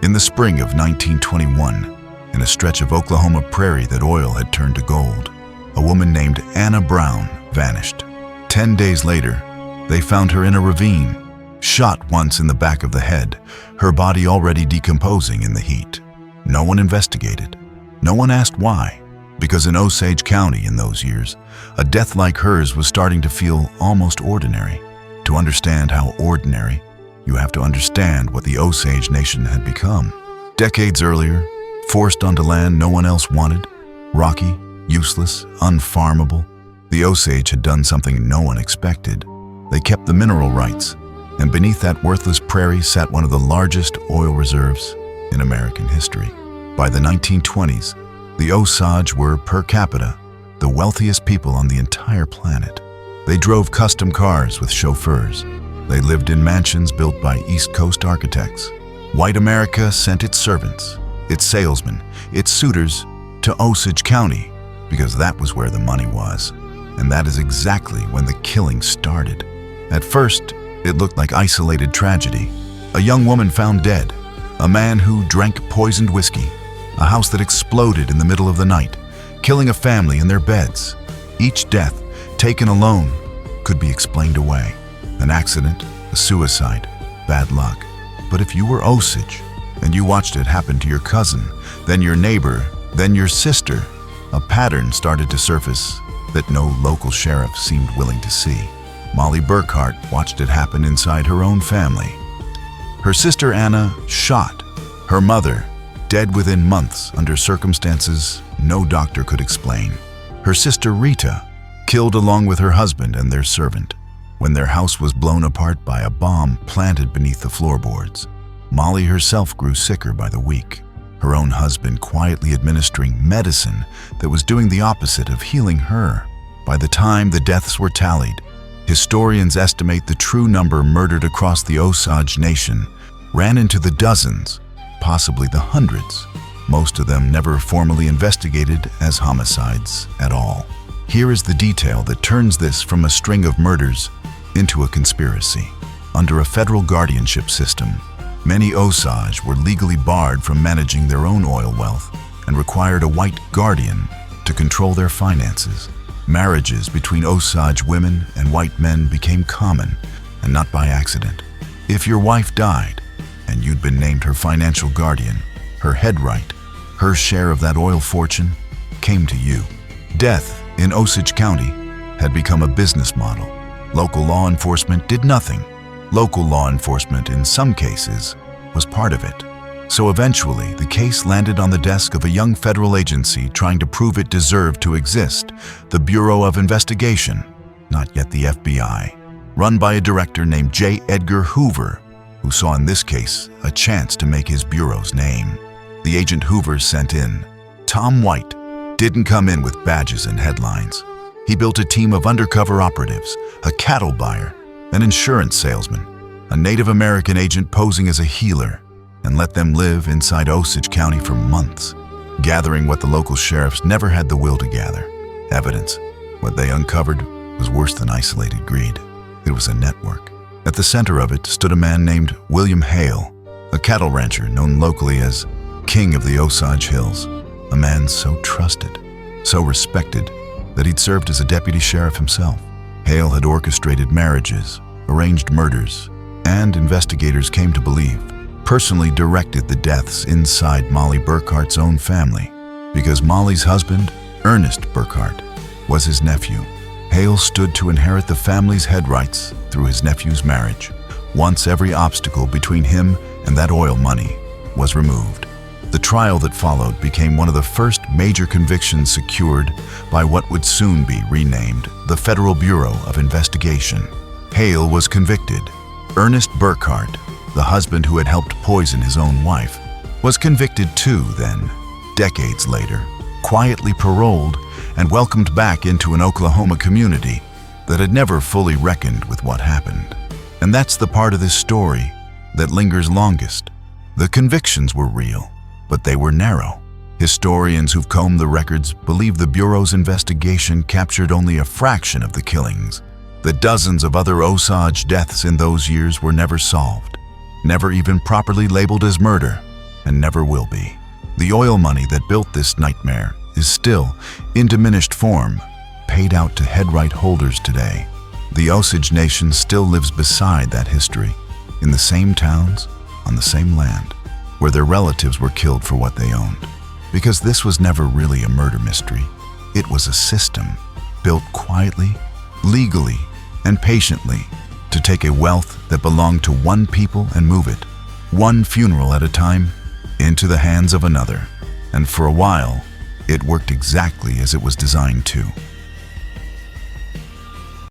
In the spring of 1921, in a stretch of Oklahoma prairie that oil had turned to gold, a woman named Anna Brown vanished. 10 days later, they found her in a ravine, shot once in the back of the head, her body already decomposing in the heat. No one investigated. No one asked why, because in Osage County in those years, a death like hers was starting to feel almost ordinary. To understand how ordinary, you have to understand what the Osage Nation had become. Decades earlier, forced onto land no one else wanted, rocky, useless, unfarmable, the Osage had done something no one expected. They kept the mineral rights, and beneath that worthless prairie sat one of the largest oil reserves in American history. By the 1920s, the Osage were, per capita, the wealthiest people on the entire planet. They drove custom cars with chauffeurs. They lived in mansions built by East Coast architects. White America sent its servants, its salesmen, its suitors to Osage County because that was where the money was. And that is exactly when the killing started. At first, it looked like isolated tragedy. A young woman found dead, a man who drank poisoned whiskey, a house that exploded in the middle of the night, killing a family in their beds. Each death, taken alone, could be explained away. An accident, a suicide, bad luck. But if you were Osage and you watched it happen to your cousin, then your neighbor, then your sister, a pattern started to surface that no local sheriff seemed willing to see. Mollie Burkhart watched it happen inside her own family. Her sister Anna shot, her mother dead within months under circumstances no doctor could explain. Her sister Rita killed along with her husband and their servant when their house was blown apart by a bomb planted beneath the floorboards. Mollie herself grew sicker by the week, her own husband quietly administering medicine that was doing the opposite of healing her. By the time the deaths were tallied, historians estimate the true number murdered across the Osage Nation ran into the dozens, possibly the hundreds, most of them never formally investigated as homicides at all. Here is the detail that turns this from a string of murders into a conspiracy. Under a federal guardianship system, many Osage were legally barred from managing their own oil wealth and required a white guardian to control their finances. Marriages between Osage women and white men became common, and not by accident. If your wife died and you'd been named her financial guardian, her head right, her share of that oil fortune came to you. Death in Osage County had become a business model. Local law enforcement did nothing. Local law enforcement, in some cases, was part of it. So eventually, the case landed on the desk of a young federal agency trying to prove it deserved to exist, the Bureau of Investigation, not yet the FBI, run by a director named J. Edgar Hoover, who saw in this case a chance to make his bureau's name. The agent Hoover sent in, Tom White, didn't come in with badges and headlines. He built a team of undercover operatives, a cattle buyer, an insurance salesman, a Native American agent posing as a healer, and let them live inside Osage County for months, gathering what the local sheriffs never had the will to gather. Evidence. What they uncovered was worse than isolated greed. It was a network. At the center of it stood a man named William Hale, a cattle rancher known locally as King of the Osage Hills, a man so trusted, so respected, that he'd served as a deputy sheriff himself. Hale had orchestrated marriages, arranged murders, and investigators came to believe, personally directed the deaths inside Mollie Burkhart's own family, because Mollie's husband, Ernest Burkhart, was his nephew. Hale stood to inherit the family's head rights through his nephew's marriage, once every obstacle between him and that oil money was removed. The trial that followed became one of the first major convictions secured by what would soon be renamed the Federal Bureau of Investigation. Hale was convicted. Ernest Burkhart, the husband who had helped poison his own wife, was convicted too then, decades later, quietly paroled and welcomed back into an Oklahoma community that had never fully reckoned with what happened. And that's the part of this story that lingers longest. The convictions were real, but they were narrow. Historians who've combed the records believe the Bureau's investigation captured only a fraction of the killings. The dozens of other Osage deaths in those years were never solved, never even properly labeled as murder. and never will be. The oil money that built this nightmare is still, in diminished form, paid out to head right holders today. The Osage Nation still lives beside that history, in the same towns, on the same land, where their relatives were killed for what they owned. Because this was never really a murder mystery. It was a system built quietly, legally, and patiently to take a wealth that belonged to one people and move it, one funeral at a time, into the hands of another. And for a while, it worked exactly as it was designed to.